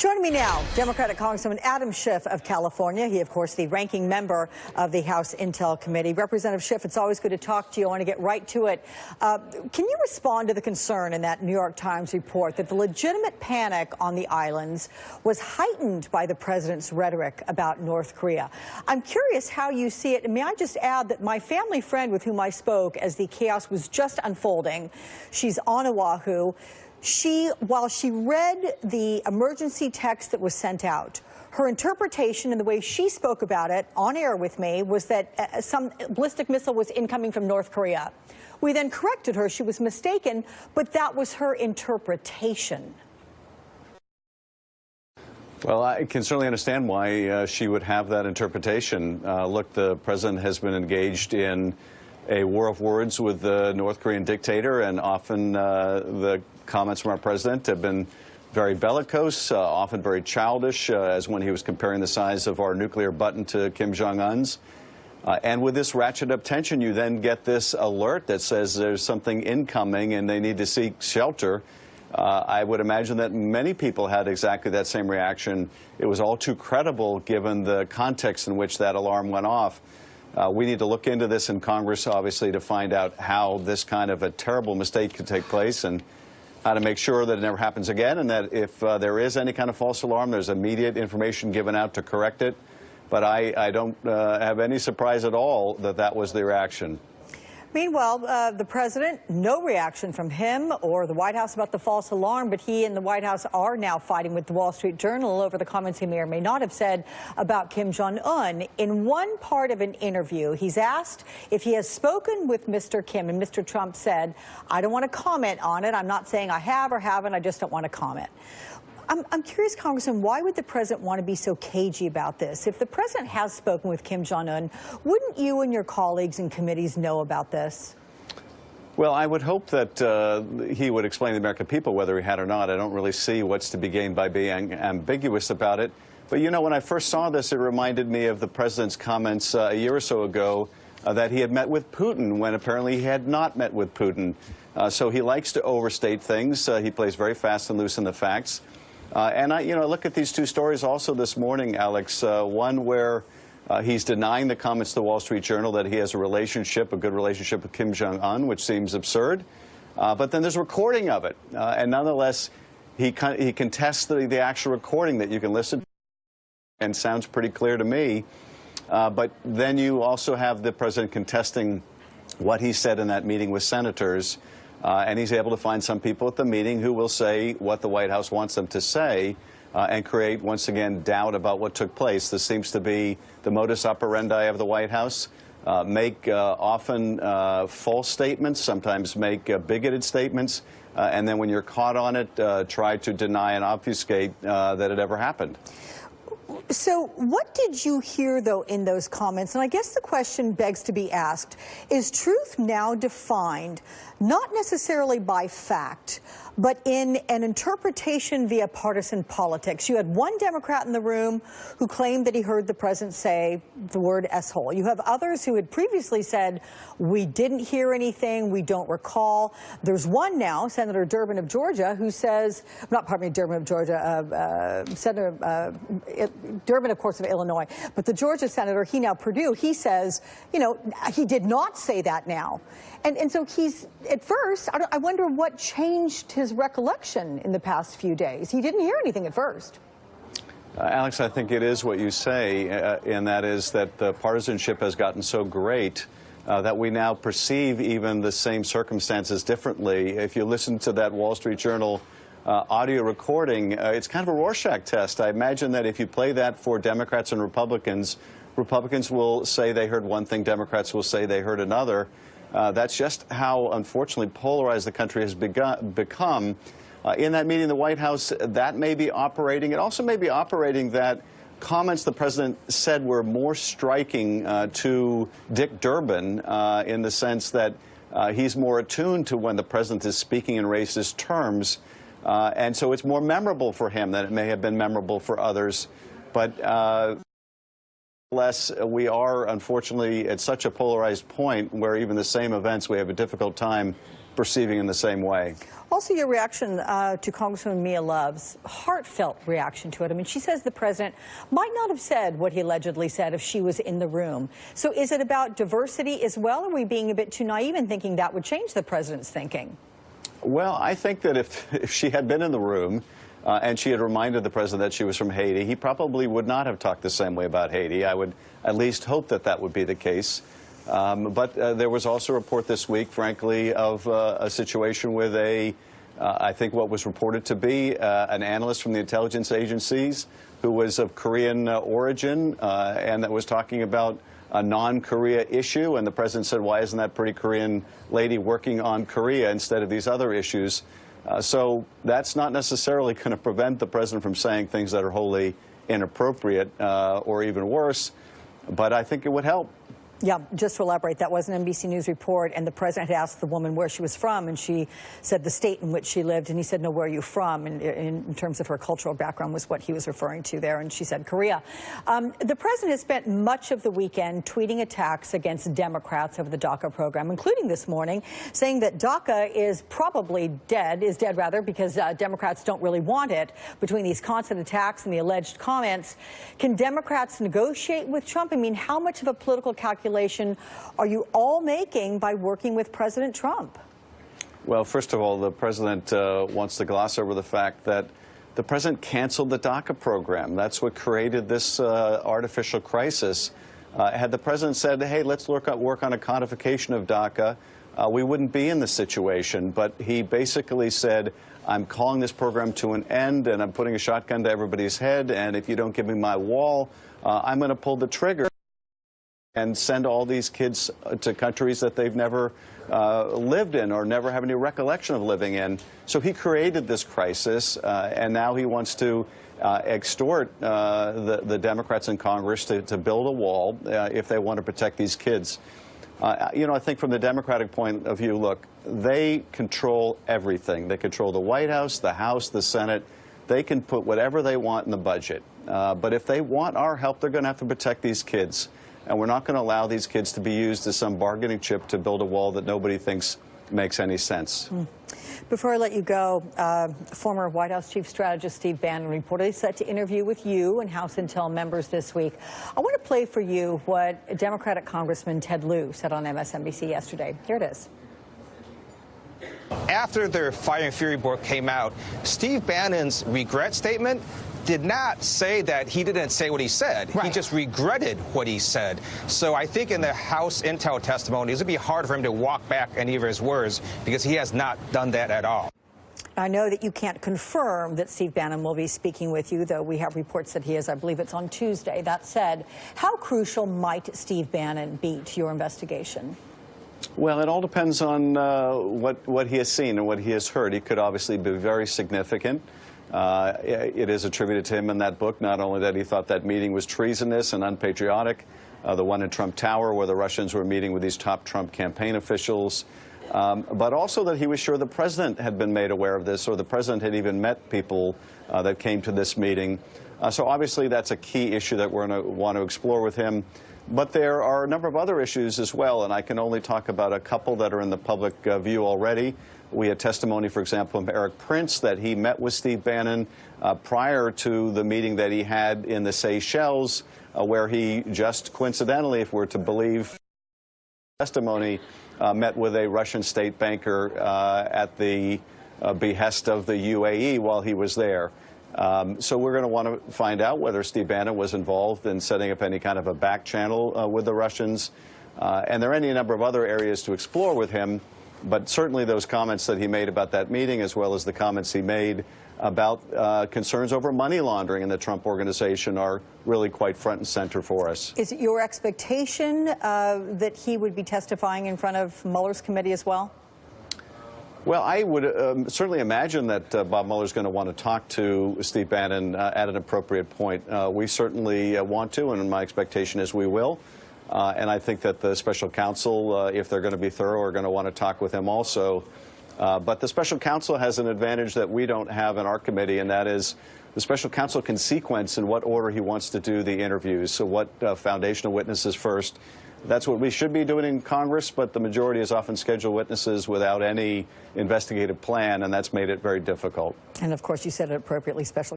Joining me now, Democratic Congressman Adam Schiff of California. He, of course, the ranking member of the House Intel Committee. Representative Schiff, it's always good to talk to you. I want to get right to it. Can you respond to the concern in that New York Times report that the legitimate panic on the islands was heightened by the president's rhetoric about North Korea? I'm curious how you see it. And may I just add that my family friend with whom I spoke as the chaos was just unfolding, she's on Oahu. While she read the emergency text that was sent out, her interpretation and the way she spoke about it on air with me was that some ballistic missile was incoming from North Korea. We then corrected her. She was mistaken, but that was her interpretation. Well, I can certainly understand why she would have that interpretation. Look, the president has been engaged in a war of words with the North Korean dictator, and often the comments from our president have been very bellicose, often very childish, as when he was comparing the size of our nuclear button to Kim Jong-un's. And with this ratchet up tension, you then get this alert that says there's something incoming and they need to seek shelter. I would imagine that many people had exactly that same reaction. It was all too credible given the context in which that alarm went off. We need to look into this in Congress, obviously, to find out how this kind of a terrible mistake could take place and how to make sure that it never happens again, and that if there is any kind of false alarm, there's immediate information given out to correct it. But I don't have any surprise at all that that was the reaction. Meanwhile, the president, no reaction from him or the White House about the false alarm, but he and the White House are now fighting with the Wall Street Journal over the comments he may or may not have said about Kim Jong-un. In one part of an interview, he's asked if he has spoken with Mr. Kim, and Mr. Trump said, "I don't want to comment on it. I'm not saying I have or haven't. I just don't want to comment." I'm curious, Congressman, why would the president want to be so cagey about this? If the president has spoken with Kim Jong-un, wouldn't you and your colleagues in committees know about this? Well, I would hope that he would explain to the American people whether he had or not. I don't really see what's to be gained by being ambiguous about it. But, you know, when I first saw this, it reminded me of the president's comments a year or so ago that he had met with Putin when apparently he had not met with Putin. So he likes to overstate things. He plays very fast and loose in the facts. And I look at these two stories also this morning, Alex. One where he's denying the comments to the Wall Street Journal that he has a good relationship with Kim Jong-un, which seems absurd. But then there's recording of it. And nonetheless, he contests the actual recording that you can listen to, and sounds pretty clear to me. But then you also have the president contesting what he said in that meeting with senators. And he's able to find some people at the meeting who will say what the White House wants them to say and create, once again, doubt about what took place. This seems to be the modus operandi of the White House. Make often false statements, sometimes make bigoted statements, and then when you're caught on it, try to deny and obfuscate that it ever happened. So what did you hear, though, in those comments? And I guess the question begs to be asked, is truth now defined not necessarily by fact, but in an interpretation via partisan politics? You had one Democrat in the room who claimed that he heard the president say the word S-hole. You have others who had previously said, we didn't hear anything, we don't recall. There's one now, Senator Durbin of Georgia, who says, Durbin of Georgia, Senator Durbin, of course, of Illinois, but the Georgia senator, Purdue, he says, he did not say that now. And so he's, at first, I wonder what changed his recollection in the past few days. He didn't hear anything at first. Alex, I think it is what you say, and that is that the partisanship has gotten so great that we now perceive even the same circumstances differently. If you listen to that Wall Street Journal audio recording, it's kind of a Rorschach test. I imagine that if you play that for Democrats and Republicans, Republicans will say they heard one thing, Democrats will say they heard another. That's just how, unfortunately, polarized the country has become. In that meeting in the White House, that may be operating. It also may be operating that comments the president said were more striking to Dick Durbin in the sense that he's more attuned to when the president is speaking in racist terms. And so it's more memorable for him than it may have been memorable for others. But we are, unfortunately, at such a polarized point where even the same events, we have a difficult time perceiving in the same way. Also, your reaction to Congresswoman Mia Love's heartfelt reaction to it. I mean, she says the president might not have said what he allegedly said if she was in the room. So is it about diversity as well? Or are we being a bit too naive in thinking that would change the president's thinking? Well, I think that if she had been in the room and she had reminded the president that she was from Haiti, he probably would not have talked the same way about Haiti. I would at least hope that that would be the case. But there was also a report this week, frankly, of a situation with I think what was reported to be an analyst from the intelligence agencies who was of Korean origin and that was talking about a non-Korea issue. And the president said, why isn't that pretty Korean lady working on Korea instead of these other issues? So that's not necessarily going to prevent the president from saying things that are wholly inappropriate or even worse. But I think it would help. Yeah, just to elaborate, that was an NBC News report, and the president had asked the woman where she was from, and she said the state in which she lived, and he said, no, where are you from? And in terms of her cultural background was what he was referring to there, and she said Korea. The president has spent much of the weekend tweeting attacks against Democrats over the DACA program, including this morning, saying that DACA is probably dead, because Democrats don't really want it. Between these constant attacks and the alleged comments, can Democrats negotiate with Trump? I mean, how much of a political calculation are you all making by working with President Trump? Well, first of all, the president wants to gloss over the fact that the president canceled the DACA program. That's what created this artificial crisis. Had the president said, hey, let's work on a codification of DACA, we wouldn't be in this situation. But he basically said, I'm calling this program to an end, and I'm putting a shotgun to everybody's head, and if you don't give me my wall, I'm going to pull the trigger and send all these kids to countries that they've never lived in or never have any recollection of living in. So he created this crisis, and now he wants to extort the Democrats in Congress to build a wall if they want to protect these kids. You know, I think from the Democratic point of view, look, they control everything. They control the White House, the Senate. They can put whatever they want in the budget. But if they want our help, they're going to have to protect these kids. And we're not going to allow these kids to be used as some bargaining chip to build a wall that nobody thinks makes any sense. Before I let you go, former White House Chief Strategist Steve Bannon reportedly set to interview with you and House Intel members this week. I want to play for you what Democratic Congressman Ted Lieu said on MSNBC yesterday. Here it is. After the Fire and Fury book came out, Steve Bannon's regret statement did not say that he didn't say what he said. Right. He just regretted what he said. So I think in the House Intel testimony, it would be hard for him to walk back any of his words because he has not done that at all. I know that you can't confirm that Steve Bannon will be speaking with you, though we have reports that he is. I believe it's on Tuesday. That said, how crucial might Steve Bannon be to your investigation? Well, it all depends on what he has seen and what he has heard. He could obviously be very significant. It is attributed to him in that book, not only that he thought that meeting was treasonous and unpatriotic, the one in Trump Tower where the Russians were meeting with these top Trump campaign officials, but also that he was sure the president had been made aware of this, or the president had even met people that came to this meeting. So obviously that's a key issue that we're going to want to explore with him. But there are a number of other issues as well, and I can only talk about a couple that are in the public view already. We had testimony, for example, from Eric Prince that he met with Steve Bannon prior to the meeting that he had in the Seychelles, where he just coincidentally, if we're to believe testimony, met with a Russian state banker at the behest of the UAE while he was there. So we're going to want to find out whether Steve Bannon was involved in setting up any kind of a back channel with the Russians. And there are any number of other areas to explore with him. But certainly those comments that he made about that meeting, as well as the comments he made about concerns over money laundering in the Trump organization, are really quite front and center for us. Is it your expectation that he would be testifying in front of Mueller's committee as well? Well, I would certainly imagine that Bob Mueller is going to want to talk to Steve Bannon at an appropriate point. We certainly want to, and my expectation is we will. And I think that the special counsel, if they're going to be thorough, are going to want to talk with him also. But the special counsel has an advantage that we don't have in our committee, and that is the special counsel can sequence in what order he wants to do the interviews. So what foundational witnesses first, That's what we should be doing in Congress, but the majority has often scheduled witnesses without any investigative plan, and that's made it very difficult. And of course, you said it appropriately, Special